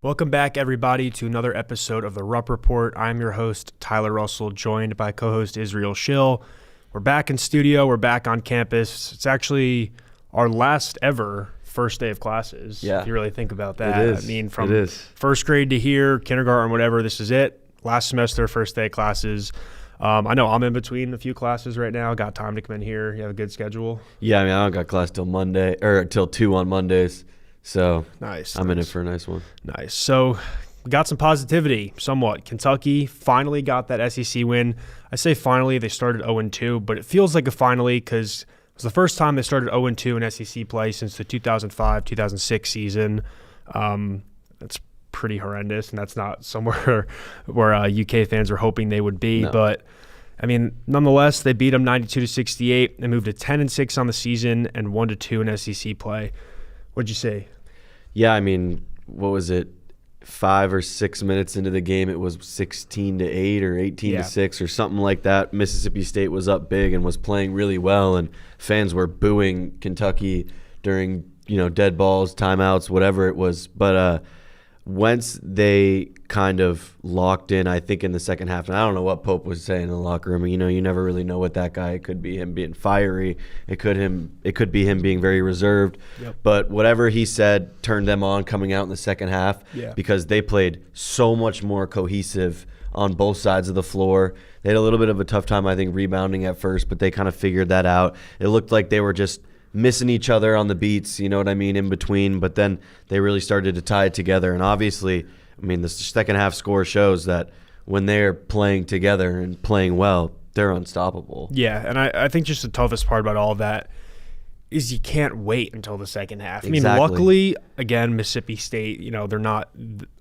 Welcome back, everybody, to another episode of the Rupp Report. I'm your host, Tyler Russell, joined by co-host Israel Schill. We're back in studio. We're back on campus. It's actually our last ever first day of classes, if you really think about that. It is. I mean, from first grade to here, kindergarten, whatever, this is it. Last semester, first day of classes. I know I'm in between a few classes right now. Got time to come in here. You have a good schedule? Yeah, I mean, I don't got class till Monday, or till 2 on Mondays. So nice. I'm in it for a nice one. Nice. So we got some positivity somewhat. Kentucky finally got that SEC win. I say finally, they started 0-2, but it feels like a finally because it was the first time they started 0-2 in SEC play since the 2005-2006 season. That's pretty horrendous, and that's not somewhere where UK fans are hoping they would be. No. But, I mean, nonetheless, they beat them 92-68. They moved to 10-6 on the season and 1-2 in SEC play. What'd you say? Yeah, I mean, what was it? 5 or 6 minutes into the game, it was 16-8 or 18-6 or something like that. Mississippi State was up big and was playing really well, and fans were booing Kentucky during, dead balls, timeouts, whatever it was. But once they kind of locked in, I think in the second half, and I don't know what Pope was saying in the locker room. You never really know what that guy. It could be him being fiery. It could be him being very reserved. Yep. But whatever he said turned them on coming out in the second half because they played so much more cohesive on both sides of the floor. They had a little bit of a tough time, I think, rebounding at first, but they kind of figured that out. It looked like they were just missing each other on the beats, in between, but then they really started to tie it together. And obviously, I mean, the second half score shows that when they're playing together and playing well, they're unstoppable. Yeah, and I think just the toughest part about all of that is you can't wait until the second half. Exactly. I mean, luckily, again, Mississippi State, they're not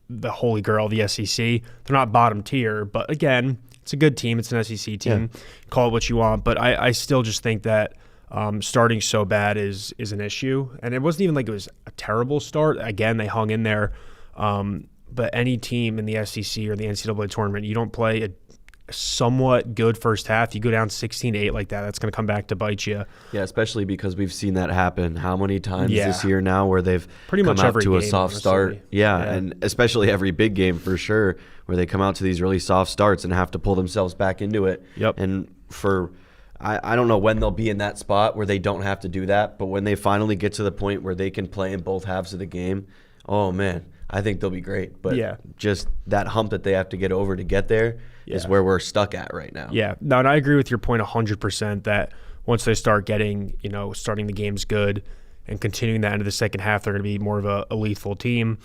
the holy grail of the SEC. They're not bottom tier, but again, it's a good team. It's an SEC team. Yeah. Call it what you want, but I still just think that starting so bad is an issue. And it wasn't even like it was a terrible start. Again, they hung in there. But any team in the SEC or the NCAA tournament, you don't play a somewhat good first half. You go down 16-8 like that, that's going to come back to bite you. Yeah, especially because we've seen that happen how many times this year now where they've pretty much come out every to game, a soft start. Yeah, and especially every big game for sure where they come out to these really soft starts and have to pull themselves back into it. Yep. And I don't know when they'll be in that spot where they don't have to do that, but when they finally get to the point where they can play in both halves of the game, oh, man, I think they'll be great. But just that hump that they have to get over to get there is where we're stuck at right now. Yeah. No, and I agree with your point 100% that once they start getting, starting the games good and continuing that into the second half, they're going to be more of a lethal team.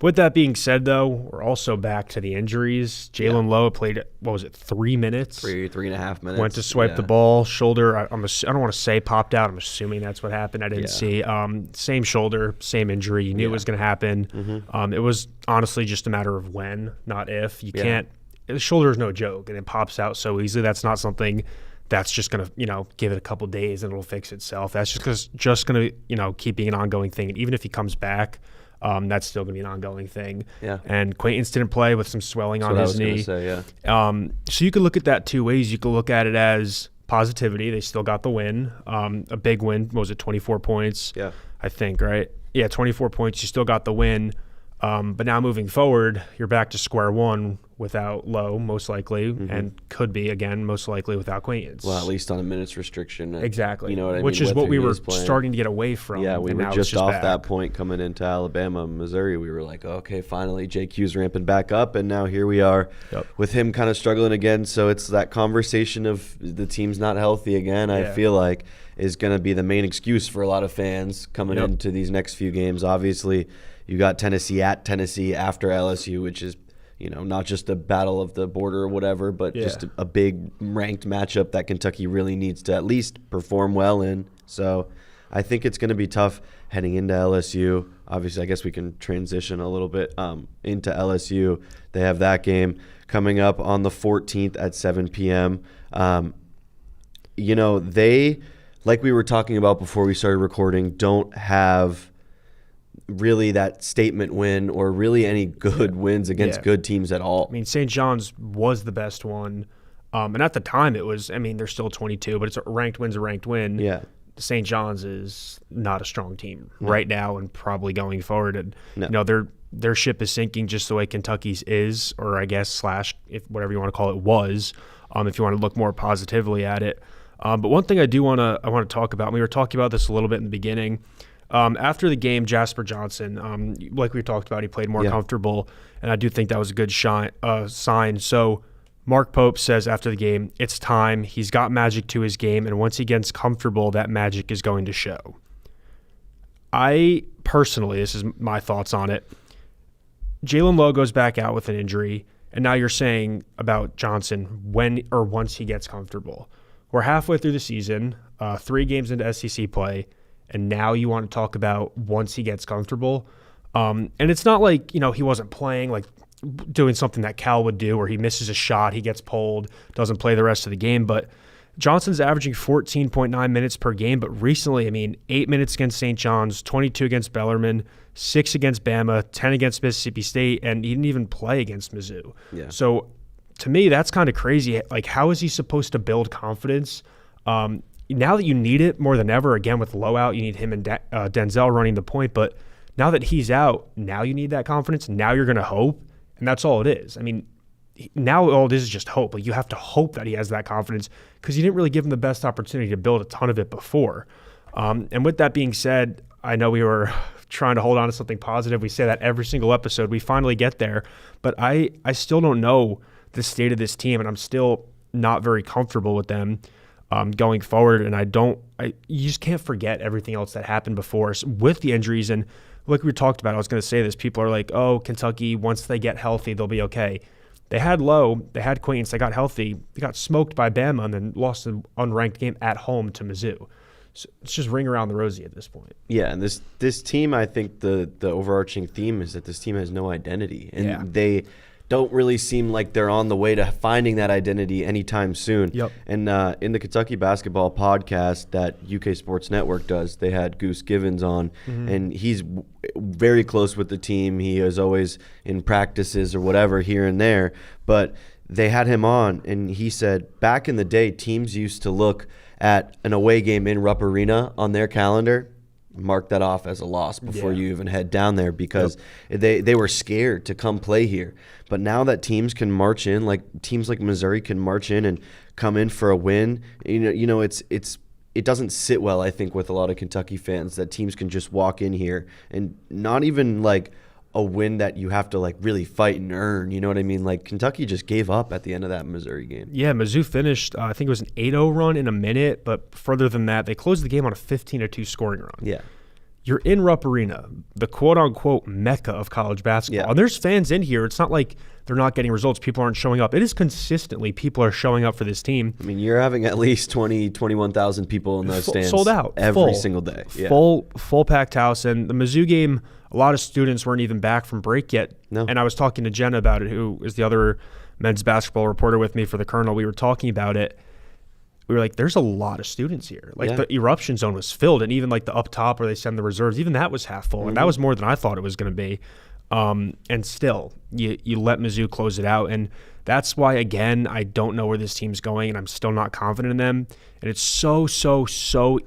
With that being said, though, we're also back to the injuries. Jalen Lowe played, 3 minutes? 3.5 minutes. Went to swipe the ball. Shoulder, I don't want to say popped out. I'm assuming that's what happened. I didn't see. Same shoulder, same injury. You knew it was going to happen. Mm-hmm. It was honestly just a matter of when, not if. You can't – the shoulder is no joke, and it pops out so easily. That's not something that's just going to, give it a couple days and it'll fix itself. That's just going to, keep being an ongoing thing. And even if he comes back – that's still going to be an ongoing thing. Yeah. And Quaintance didn't play with some swelling on his knee. Say, so you could look at that two ways. You could look at it as positivity. They still got the win. A big win. What was it, 24 points? Yeah. I think, right? Yeah, 24 points. You still got the win. But now moving forward, you're back to square one without Lowe, most likely, and could be, again, most likely without Quaintance. Well, at least on a minutes restriction. Exactly. You know what I mean? Which is what we were starting to get away from. Yeah, we were just off that point coming into Alabama, Missouri. We were like, okay, finally, JQ's ramping back up, and now here we are with him kind of struggling again. So it's that conversation of the team's not healthy again, I feel like, is going to be the main excuse for a lot of fans coming into these next few games. Obviously, you got Tennessee at Tennessee after LSU, which is, not just a battle of the border or whatever, but just a big ranked matchup that Kentucky really needs to at least perform well in. So I think it's going to be tough heading into LSU. Obviously, I guess we can transition a little bit into LSU. They have that game coming up on the 14th at 7 p.m. They, like we were talking about before we started recording, don't have really that statement win or really any good wins against good teams at all. I mean, St. John's was the best one. And at the time it was, they're still 22, but it's a ranked win's a ranked win. Yeah. St. John's is not a strong team right now and probably going forward. And their ship is sinking just the way Kentucky's is, or I guess / if whatever you want to call it was, if you want to look more positively at it. But one thing I want to talk about, and we were talking about this a little bit in the beginning. After the game, Jasper Johnson, like we talked about, he played more comfortable, and I do think that was a good sign. So Mark Pope says after the game, it's time. He's got magic to his game, and once he gets comfortable, that magic is going to show. I personally, this is my thoughts on it, Jalen Lowe goes back out with an injury, and now you're saying about Johnson once he gets comfortable. We're halfway through the season, 3 games into SEC play, and now you want to talk about once he gets comfortable. And it's not like, he wasn't playing, like doing something that Cal would do where he misses a shot, he gets pulled, doesn't play the rest of the game. But Johnson's averaging 14.9 minutes per game. But recently, 8 minutes against St. John's, 22 against Bellarmine, 6 against Bama, 10 against Mississippi State, and he didn't even play against Mizzou. Yeah. So to me, that's kind of crazy. Like, how is he supposed to build confidence? Now that you need it more than ever, again, with Lowe out, you need him and Denzel running the point. But now that he's out, now you need that confidence. Now you're going to hope, and that's all it is. Now all it is just hope. Like, you have to hope that he has that confidence because you didn't really give him the best opportunity to build a ton of it before. And with that being said, I know we were trying to hold on to something positive. We say that every single episode. We finally get there. But I still don't know the state of this team, and I'm still not very comfortable with them going forward. And you just can't forget everything else that happened before with the injuries. And like we talked about, I was going to say this, people are like, oh, Kentucky, once they get healthy, they'll be okay. They had Lowe, they had Quaintance, they got healthy, they got smoked by Bama and then lost an unranked game at home to Mizzou. So it's just ring around the rosy at this point. Yeah, and this team, I think the overarching theme is that this team has no identity. And they don't really seem like they're on the way to finding that identity anytime soon. Yep. And in the Kentucky basketball podcast that UK Sports Network does, they had Goose Givens on, and he's very close with the team. He is always in practices or whatever here and there. But they had him on, and he said back in the day, teams used to look at an away game in Rupp Arena on their calendar, mark that off as a loss before you even head down there because they were scared to come play here. But now that teams can march in, like teams like Missouri can march in and come in for a win, it doesn't sit well, I think, with a lot of Kentucky fans that teams can just walk in here and not even like a win that you have to like really fight and earn. You know what I mean? Like Kentucky just gave up at the end of that Missouri game. Yeah, Mizzou finished, I think it was an 8-0 run in a minute, but further than that, they closed the game on a 15-2 scoring run. Yeah. You're in Rupp Arena, the quote-unquote mecca of college basketball. Yeah. And there's fans in here. It's not like they're not getting results. People aren't showing up. It is consistently people are showing up for this team. You're having at least 21,000 people in those stands. Sold out. Every single day. Yeah. Full packed house. And the Mizzou game, a lot of students weren't even back from break yet. No. And I was talking to Jenna about it, who is the other men's basketball reporter with me for the Colonel. We were talking about it. We were like, there's a lot of students here. Like the eruption zone was filled, and even like the up top where they send the reserves, even that was half full. And that was more than I thought it was going to be. And still, you let Mizzou close it out. And that's why, again, I don't know where this team's going, and I'm still not confident in them. And it's so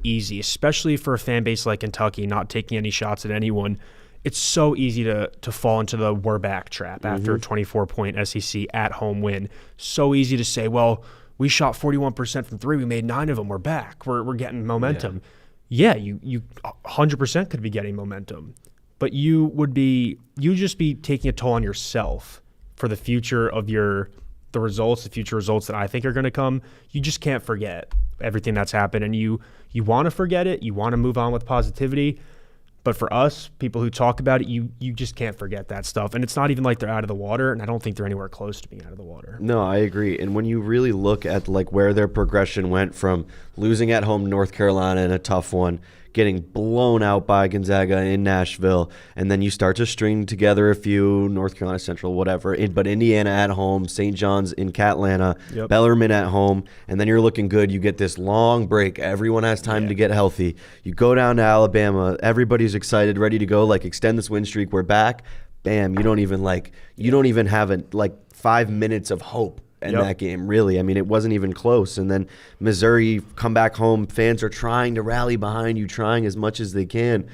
easy, especially for a fan base like Kentucky, not taking any shots at anyone. It's so easy to fall into the we're back trap after a 24-point SEC at-home win. So easy to say, well, we shot 41% from three. We made 9 of them. We're back. We're getting momentum. Yeah, you 100% could be getting momentum, but you'd just be taking a toll on yourself for the future of the future results that I think are going to come. You just can't forget everything that's happened, and you want to forget it. You want to move on with positivity. But for us, people who talk about it, you just can't forget that stuff. And it's not even like they're out of the water, and I don't think they're anywhere close to being out of the water. No, I agree. And when you really look at like where their progression went from losing at home to North Carolina in a tough one, getting blown out by Gonzaga in Nashville, and then you start to string together a few, North Carolina Central, whatever, but Indiana at home, St. John's in Catlanta, Bellarmine at home, and then you're looking good. You get this long break. Everyone has time to get healthy. You go down to Alabama. Everybody's excited, ready to go, like extend this win streak. We're back. Bam, you don't even have 5 minutes of hope in that game, really. I mean, it wasn't even close. And then Missouri come back home. Fans are trying to rally behind you, trying as much as they can.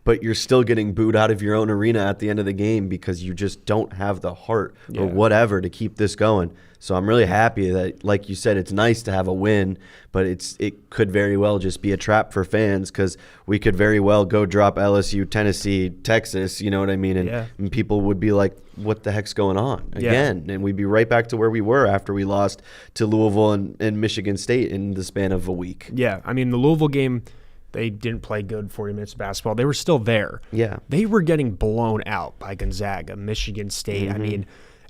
But you're still getting booed out of your own arena at the end of the game because you just don't have the heart or whatever to keep this going. So I'm really happy that, like you said, it's nice to have a win, but it could very well just be a trap for fans because we could very well go drop LSU, Tennessee, Texas, you know what I mean? And people would be like, what the heck's going on again? And we'd be right back to where we were after we lost to Louisville and Michigan State in the span of a week. Yeah, I mean, the Louisville game, they didn't play good 40 minutes of basketball. They were still there. Yeah. They were getting blown out by Gonzaga, Michigan State. I mean,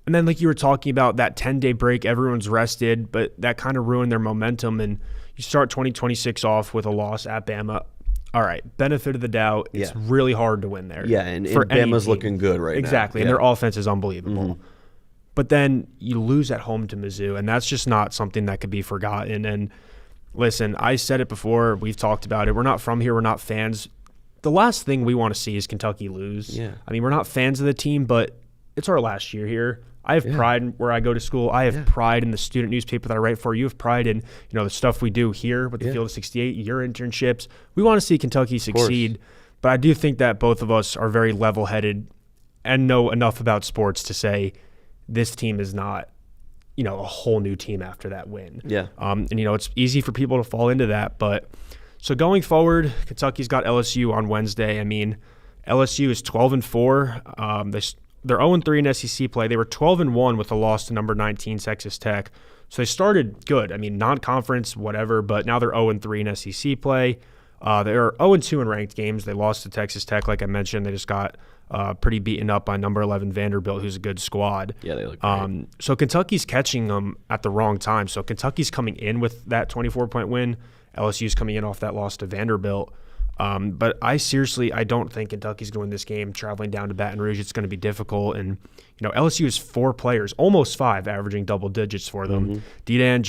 and then like you were talking about that 10-day break, everyone's rested, but that kind of ruined their momentum. And you start 2026 off with a loss at Bama. All right, benefit of the doubt. It's really hard to win there. Yeah, and Bama's looking good right now. Exactly, and their offense is unbelievable. But then you lose at home to Mizzou, and that's just not something that could be forgotten. And listen, I said it before. We've talked about it. We're not from here. We're not fans. The last thing we want to see is Kentucky lose. Yeah. I mean, we're not fans of the team, but it's our last year here. I have pride in where I go to school. I have pride in the student newspaper that I write for. You have pride in the stuff we do here with the Field of 68, your internships. We want to see Kentucky succeed, but I do think that both of us are very level-headed and know enough about sports to say this team is not a whole new team after that win. Yeah. And it's easy for people to fall into that. But so going forward, Kentucky's got LSU on Wednesday. I mean, LSU is 12-4. They're 0-3 in SEC play. They were 12-1 with a loss to number 19 Texas Tech. So they started good. I mean, non-conference, whatever, but now they're 0-3 in SEC play. They're 0-2 in ranked games. They lost to Texas Tech, like I mentioned. They just got pretty beaten up by number 11 Vanderbilt, who's a good squad. Yeah, they look great. So Kentucky's catching them at the wrong time. So Kentucky's coming in with that 24-point win. LSU's coming in off that loss to Vanderbilt. But I don't think Kentucky's going to win this game. Traveling down to Baton Rouge, it's going to be difficult. And LSU has 4 players, almost 5, averaging double digits for them. D-Dan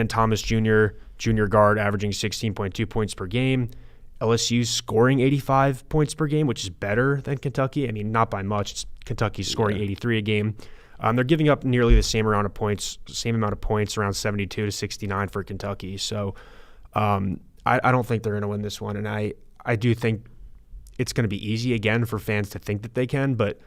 Thomas Jr., junior guard, averaging 16.2 points per game. LSU's scoring 85 points per game, which is better than Kentucky. I mean, not by much. Kentucky's scoring 83 a game. They're giving up nearly the same amount of points, around 72 to 69 for Kentucky. So I don't think they're going to win this one, and I do think it's going to be easy again for fans to think that they can, but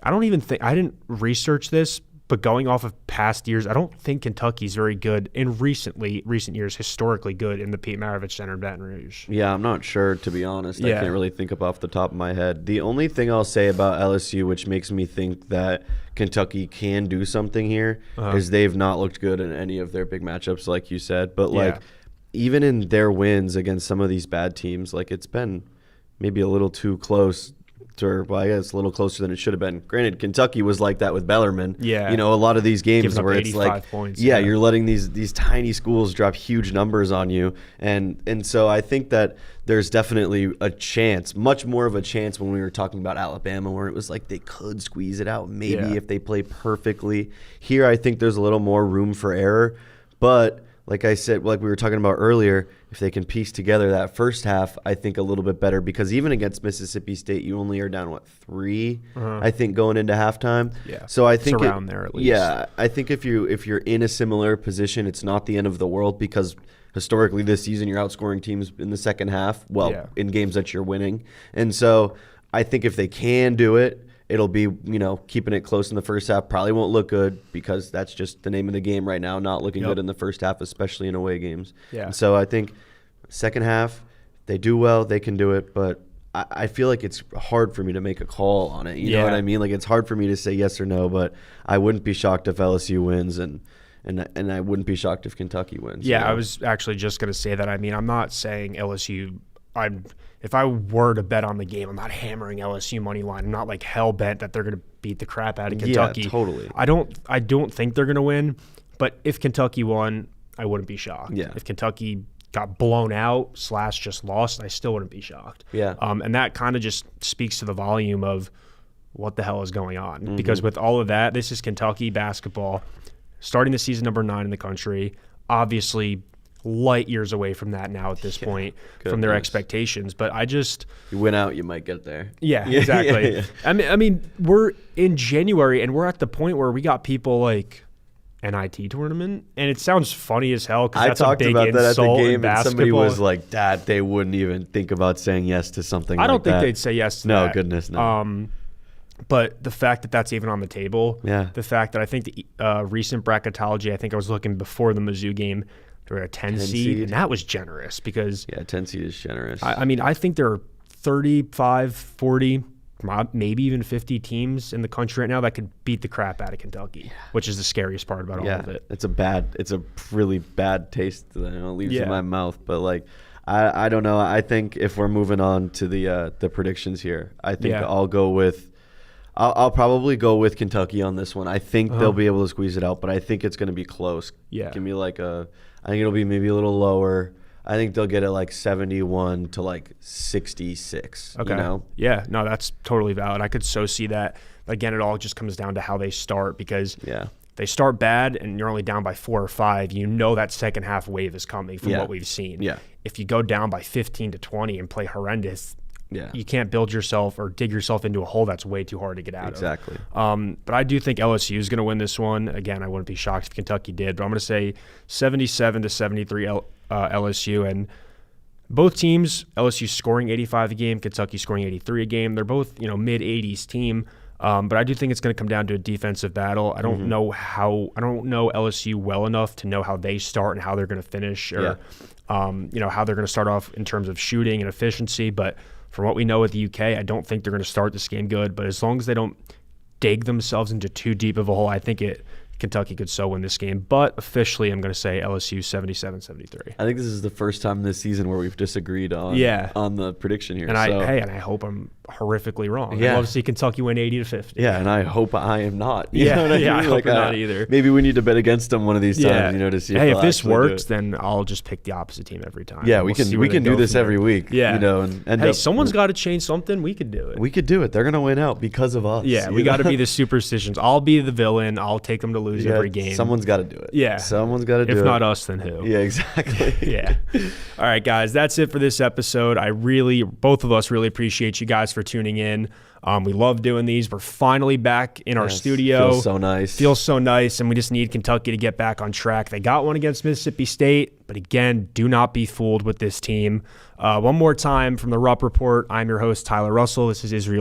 I didn't research this, but going off of past years, I don't think Kentucky's very good in recent years, historically good in the Pete Maravich Center in Baton Rouge. Yeah, I'm not sure, to be honest. I can't really think off the top of my head. The only thing I'll say about LSU, which makes me think that Kentucky can do something here, is they've not looked good in any of their big matchups, like you said, but even in their wins against some of these bad teams, it's been maybe a little too close I guess a little closer than it should have been. Granted, Kentucky was like that with Bellarmine. Yeah. A lot of these games where it's like, points, you're letting these tiny schools drop huge numbers on you. And so I think that there's definitely a chance, much more of a chance when we were talking about Alabama, where it was like they could squeeze it out maybe if they play perfectly. Here, I think there's a little more room for error. But like I said, like we were talking about earlier, if they can piece together that first half, I think a little bit better, because even against Mississippi State, you only are down 3, I think, going into halftime. Yeah, so I think it's around there at least. Yeah, I think if you're in a similar position, it's not the end of the world, because historically this season you're outscoring teams in the second half. In games that you're winning, and so I think if they can do it, it'll be, keeping it close in the first half. Probably won't look good, because that's just the name of the game right now, not looking good in the first half, especially in away games. Yeah. And so I think second half, they do well, they can do it, but I feel like it's hard for me to make a call on it. You know what I mean? It's hard for me to say yes or no, but I wouldn't be shocked if LSU wins, and I wouldn't be shocked if Kentucky wins. Yeah, I was actually just going to say that. I mean, I'm not saying LSU if I were to bet on the game, I'm not hammering LSU money line. I'm not hell bent that they're going to beat the crap out of Kentucky. Yeah, totally. I don't think they're going to win, but if Kentucky won, I wouldn't be shocked. Yeah. If Kentucky got blown out / just lost, I still wouldn't be shocked. Yeah. And that kind of just speaks to the volume of what the hell is going on. Because with all of that, this is Kentucky basketball starting the season number 9 in the country, obviously light years away from that now at this point, from their expectations. But you win out, you might get there. Yeah, exactly. I mean, we're in January, and we're at the point where we got people NIT tournament, and it sounds funny as hell because I that's talked a big about that at the insult in game, and somebody basketball. was like, "Dad, they wouldn't even think about saying yes to something." I don't like think that. they'd say yes to No, that. goodness, no. But the fact that that's even on the table, Yeah. the fact that I think the recent bracketology, I think I was looking before the Mizzou game, they were a 10 seed, and that was generous because 10 seed is generous. I mean, I think there are 35, 40, maybe even 50 teams in the country right now that could beat the crap out of Kentucky, which is the scariest part about all of it. It's a really bad taste that leaves in my mouth. But like, I don't know. I think if we're moving on to the predictions here, I think I'll probably go with Kentucky on this one. I think they'll be able to squeeze it out, but I think it's going to be close. Yeah. Give me I think it'll be maybe a little lower. I think they'll get it like 71 to like 66. Okay. You know? Yeah, no, that's totally valid. I could so see that. Again, it all just comes down to how they start because they start bad and you're only down by 4 or 5. You know that second half wave is coming from what we've seen. Yeah. If you go down by 15 to 20 and play horrendous, you can't build yourself or dig yourself into a hole that's way too hard to get out of. Exactly. But I do think LSU is going to win this one. Again, I wouldn't be shocked if Kentucky did, but I'm going to say 77 to 73 LSU. And both teams, LSU scoring 85 a game, Kentucky scoring 83 a game. They're both mid-80s team. But I do think it's going to come down to a defensive battle. I don't know LSU well enough to know how they start and how they're going to finish, or how they're going to start off in terms of shooting and efficiency. But from what we know with the UK, I don't think they're going to start this game good. But as long as they don't dig themselves into too deep of a hole, I think Kentucky could so win this game. But officially, I'm going to say LSU 77-73. I think this is the first time this season where we've disagreed on the prediction here. And I hope I'm horrifically wrong. I'd love to see Kentucky win 80-50. Yeah, and I hope I am not. I hope you're not either. Maybe we need to bet against them one of these times, to see if this works, then I'll just pick the opposite team every time. Yeah, we can do this every week. Yeah. And someone's got to change something. We could do it. We could do it. They're going to win out because of us. Yeah, we got to be the superstitions. I'll be the villain. I'll take them to lose every game. Someone's got to do it. Yeah. Someone's got to do it. If not us, then who? Yeah, exactly. Yeah. All right, guys, that's it for this episode. Both of us really appreciate you guys for tuning in. We love doing these. We're finally back in our studio. Feels so nice. And we just need Kentucky to get back on track. They got one against Mississippi State, but again, do not be fooled with this team. One more time from the Rupp Report, I'm your host, Tyler Russell. This is Israel